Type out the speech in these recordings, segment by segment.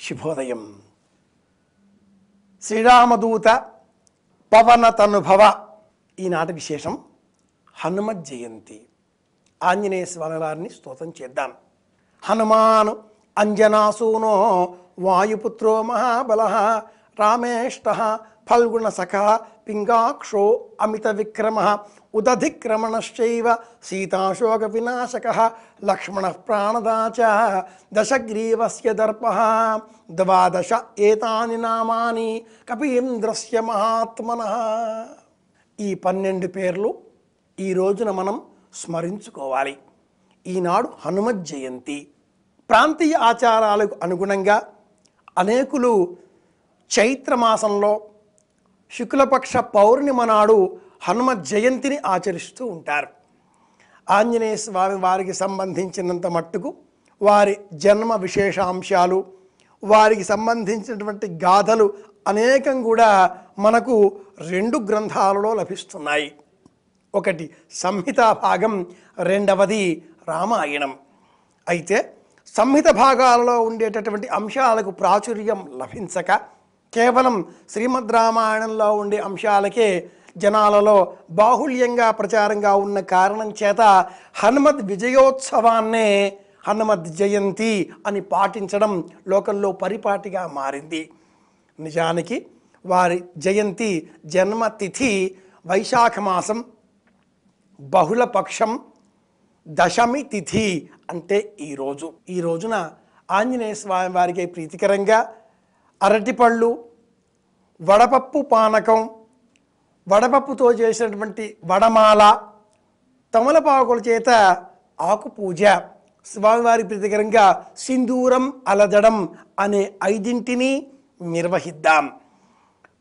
శుభోదయం. శ్రీరామదూత పవన తనుభవ. ఈనాటి విశేషం హనుమత్ జయంతి. ఆంజనేయ స్వామి వారిని స్తోత్రం చేద్దాం. హనుమాన్ అంజనాసూనో వాయుపుత్రో మహాబలః రామేష్టః ఫల్గుణ సఖః పింగాక్షో అమిత విక్రమః ఉదధిక్రమణశ్చైవ సీతాశోక వినాశకః లక్ష్మణః ప్రాణదాచ దశగ్రీవస్య దర్పః ద్వాదశ ఏతాని నామాని కపీంద్రస్య మహాత్మనః. ఈ 12 పేర్లు ఈ రోజున మనం స్మరించుకోవాలి. ఈనాడు హనుమత్ జయంతి. ప్రాంతీయ ఆచారాలకు అనుగుణంగా అనేకులు చైత్రమాసంలో శుక్లపక్ష పౌర్ణిమ నాడు హనుమత్ జయంతిని ఆచరిస్తూ ఉంటారు. ఆంజనేయ స్వామి వారికి సంబంధించినంత మట్టుకు వారి జన్మ విశేషాంశాలు, వారికి సంబంధించినటువంటి గాథలు అనేకం కూడా మనకు 2 గ్రంథాలలో లభిస్తున్నాయి. ఒకటి సంహితా భాగం, రెండవది రామాయణం. అయితే సంహిత భాగాలలో ఉండేటటువంటి అంశాలకు ప్రాచుర్యం లభించక కేవలం శ్రీమద్ రామాయణంలో ఉండే అంశాలకే జనాలలో బాహుళ్యంగా ప్రచారంగా ఉన్న కారణం చేత హనుమద్ విజయోత్సవాన్నే హనుమత్ జయంతి అని పాటించడం లోకంలో పరిపాటిగా మారింది. నిజానికి వారి జయంతి జన్మతిథి వైశాఖ మాసం బహుళపక్షం దశమి తిథి, అంటే ఈ రోజున ఆంజనేయ స్వామి వారికి ప్రీతికరంగా అరటిపళ్ళు, వడపప్పు పానకం, వడపప్పుతో చేసినటువంటి వడమాల, తమలపాకుల చేత ఆకు పూజ, స్వామివారి ప్రీతికరంగా సింధూరం అలదడం అనే 5 నిర్వహిద్దాం.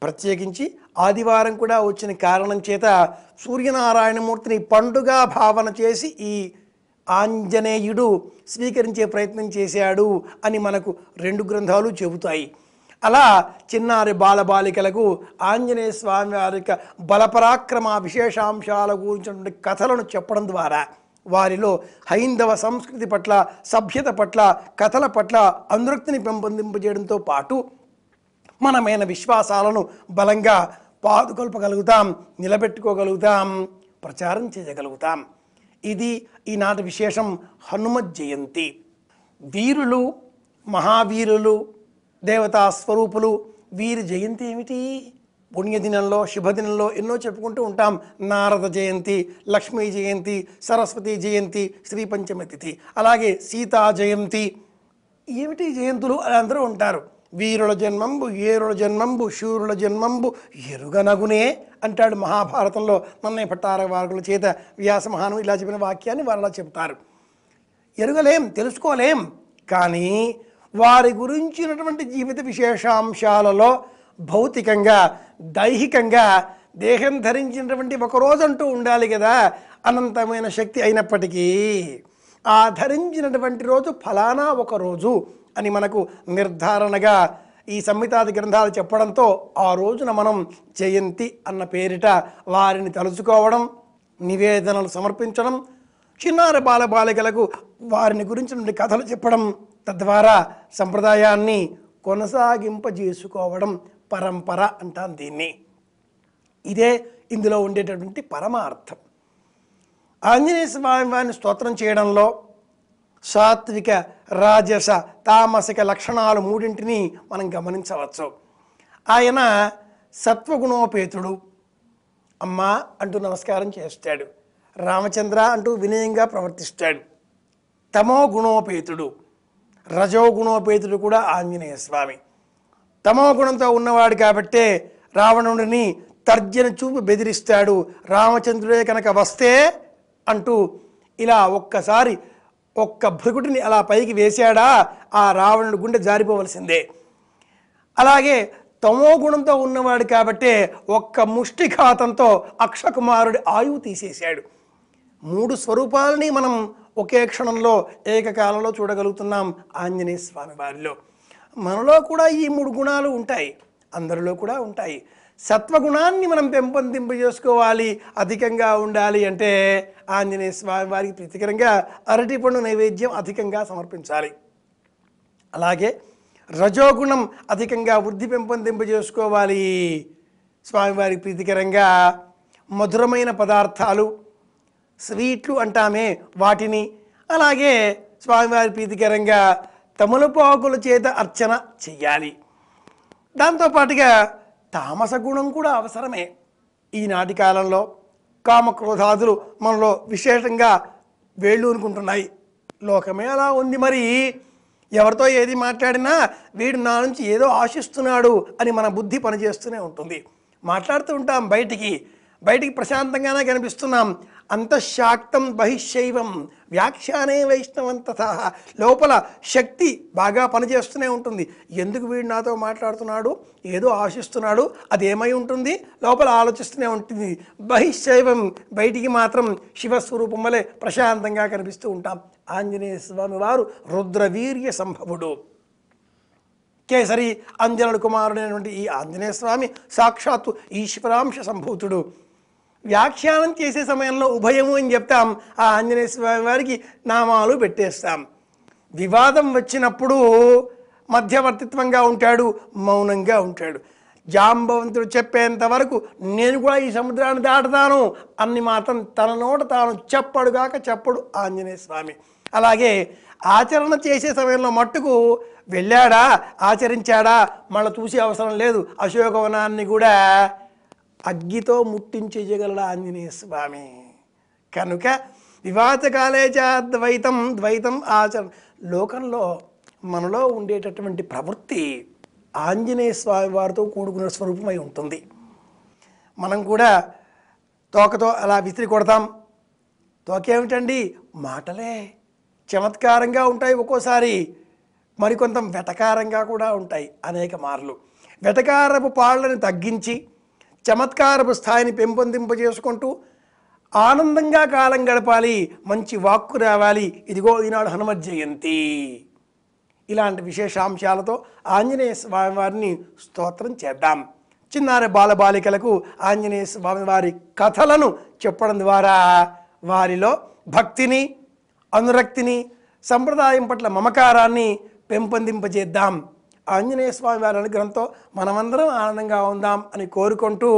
ప్రత్యేకించి ఆదివారం కూడా వచ్చిన కారణం చేత సూర్యనారాయణమూర్తిని పండుగ భావన చేసి ఈ ఆంజనేయుడు స్వీకరించే ప్రయత్నం చేశాడు అని మనకు 2 గ్రంథాలు చెబుతాయి. అలా చిన్నారి బాలబాలికలకు ఆంజనేయ స్వామి వారి యొక్క బలపరాక్రమ విశేషాంశాల గురించినటువంటి కథలను చెప్పడం ద్వారా వారిలో హైందవ సంస్కృతి పట్ల, సభ్యత పట్ల, కథల పట్ల అనురక్తిని పెంపొందింపజేయడంతో పాటు మనమైన విశ్వాసాలను బలంగా పాదుకొల్పగలుగుతాం, నిలబెట్టుకోగలుగుతాం, ప్రచారం చేయగలుగుతాం. ఇది ఈనాటి విశేషం హనుమత్ జయంతి. వీరులు, మహావీరులు, దేవతా స్వరూపులు, వీరి జయంతి ఏమిటి? పుణ్యదినంలో, శుభదినంలో ఎన్నో చెప్పుకుంటూ ఉంటాం. నారద జయంతి, లక్ష్మీ జయంతి, సరస్వతి జయంతి, శ్రీ పంచమి తిథి, అలాగే సీతా జయంతి. ఏమిటి జయంతులు అని అందరూ ఉంటారు. వీరుల జన్మంబు, ఏరుల జన్మంబు, శూరుల జన్మంబు ఎరుగనగునే అంటాడు మహాభారతంలో నన్నయ్య భట్టారవార్కుల చేత వ్యాస మహాను ఇలా చెప్పిన వాక్యాన్ని వారు అలా చెప్తారు. ఎరుగలేం, తెలుసుకోలేం, కానీ వారి గురించినటువంటి జీవిత విశేషాంశాలలో భౌతికంగా, దైహికంగా దేహం ధరించినటువంటి ఒకరోజంటూ ఉండాలి కదా. అనంతమైన శక్తి అయినప్పటికీ ఆ ధరించినటువంటి రోజు ఫలానా ఒక రోజు అని మనకు నిర్ధారణగా ఈ సంహితాది గ్రంథాలు చెప్పడంతో ఆ రోజున మనం జయంతి అన్న పేరిట వారిని తలుచుకోవడం, నివేదనలు సమర్పించడం, చిన్నారి బాలబాలికలకు వారిని గురించినటువంటి కథలు చెప్పడం, తద్వారా సంప్రదాయాన్ని కొనసాగింపజేసుకోవడం పరంపర అంటాం దీన్ని. ఇదే ఇందులో ఉండేటటువంటి పరమార్థం. ఆంజనేయ స్వామి వారిని స్తోత్రం చేయడంలో సాత్విక, రాజస, తామసిక లక్షణాలు 3 మనం గమనించవచ్చు. ఆయన సత్వగుణోపేతుడు. అమ్మా అంటూ నమస్కారం చేస్తాడు. రామచంద్ర అంటూ వినయంగా ప్రవర్తిస్తాడు. తమో గుణోపేతుడు, రజోగుణోపేతుడు కూడా ఆంజనేయ స్వామి. తమో గుణంతో ఉన్నవాడు కాబట్టే రావణుడిని తర్జన చూపు బెదిరిస్తాడు. రామచంద్రుడే కనుక వస్తే అంటూ ఇలా ఒక్కసారి ఒక్క భృగుడిని అలా పైకి వేశాడా ఆ రావణుడి గుండె జారిపోవలసిందే. అలాగే తమో గుణంతో ఉన్నవాడు కాబట్టే ఒక్క ముష్టిఘాతంతో అక్షకుమారుడి ఆయువు తీసేశాడు. 3 స్వరూపాలని మనం ఒకే క్షణంలో ఏకకాలంలో చూడగలుగుతున్నాం ఆంజనేయ స్వామి వారిలో. మనలో కూడా ఈ 3 గుణాలు ఉంటాయి, అందరిలో కూడా ఉంటాయి. సత్వగుణాన్ని మనం పెంపొందింపజేసుకోవాలి, అధికంగా ఉండాలి అంటే ఆంజనేయ స్వామి వారికి ప్రీతికరంగా అరటిపండు నైవేద్యం అధికంగా సమర్పించాలి. అలాగే రజోగుణం అధికంగా వృద్ధి పెంపొందింపజేసుకోవాలి. స్వామివారికి ప్రీతికరంగా మధురమైన పదార్థాలు, స్వీట్లు అంటామే వాటిని, అలాగే స్వామివారి ప్రీతికరంగా తమలపాకుల చేత అర్చన చెయ్యాలి. దాంతోపాటుగా తామస గుణం కూడా అవసరమే. ఈనాటి కాలంలో కామక్రోధాదులు మనలో విశేషంగా వేళ్ళూనుకుంటున్నాయి. లోకమే అలా ఉంది. మరి ఎవరితో ఏది మాట్లాడినా వీడు నా నుంచి ఏదో ఆశిస్తున్నాడు అని మన బుద్ధి పనిచేస్తూనే ఉంటుంది. మాట్లాడుతూ ఉంటాం, బయటికి ప్రశాంతంగానే కనిపిస్తున్నాం. అంతఃశాక్తం బహిశైవం వ్యాఖ్యానే వైష్ణవం తథా. లోపల శక్తి బాగా పనిచేస్తూనే ఉంటుంది. ఎందుకు వీడు నాతో మాట్లాడుతున్నాడు, ఏదో ఆశిస్తున్నాడు, అది ఏమై ఉంటుంది, లోపల ఆలోచిస్తూనే ఉంటుంది. బహిశైవం బయటికి మాత్రం శివస్వరూపం వలె ప్రశాంతంగా కనిపిస్తూ ఉంటాం. ఆంజనేయ స్వామి వారు రుద్రవీర్య సంభవుడు, కేసరి అంజనుడు కుమారుడైనటువంటి ఈ ఆంజనేయ స్వామి సాక్షాత్తు ఈశ్వరాంశ సంభూతుడు. వ్యాఖ్యానం చేసే సమయంలో ఉభయము అని చెప్తాం. ఆ ఆంజనేయ స్వామి వారికి నామాలు పెట్టేస్తాం. వివాదం వచ్చినప్పుడు మధ్యవర్తిత్వంగా ఉంటాడు, మౌనంగా ఉంటాడు. జాంబవంతుడు చెప్పేంత వరకు నేను కూడా ఈ సముద్రాన్ని దాటుతాను అన్ని మాత్రం తన నోట తాను చెప్పడు ఆంజనేయ స్వామి. అలాగే ఆచరణ చేసే సమయంలో మట్టుకు వెళ్ళాడా, ఆచరించాడా మళ్ళీ చూసే అవసరం లేదు. అశోకవనాన్ని కూడా అగ్గితో ముట్టించేయగలడు ఆంజనేయ స్వామి. కనుక వివాచకాలే చ ద్వైతం ఆచరణ. లోకంలో మనలో ఉండేటటువంటి ప్రవృత్తి ఆంజనేయ స్వామి వారితో కూడుకున్న స్వరూపమై ఉంటుంది. మనం కూడా తోకతో అలా విసిరి కొడతాం. తోకేమిటండి, మాటలే చమత్కారంగా ఉంటాయి, ఒక్కోసారి మరికొంత వెటకారంగా కూడా ఉంటాయి. అనేక మార్లు వెటకారపు పాళ్ళని తగ్గించి చమత్కారపు స్థాయిని పెంపొందింపజేసుకుంటూ ఆనందంగా కాలం గడపాలి, మంచి వాక్కు రావాలి. ఇదిగో ఈనాడు హనుమత్ జయంతి. ఇలాంటి విశేషాంశాలతో ఆంజనేయ స్వామి వారిని స్తోత్రం చేద్దాం. చిన్నారి బాలబాలికలకు ఆంజనేయ స్వామి వారి కథలను చెప్పడం ద్వారా వారిలో భక్తిని, అనురక్తిని, సంప్రదాయం పట్ల మమకారాన్ని పెంపొందింపజేద్దాం. ఆంజనేయ స్వామి వారి అనుగ్రహంతో మనమందరం ఆనందంగా ఉందాం అని కోరుకుంటూ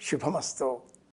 శుభమస్తు.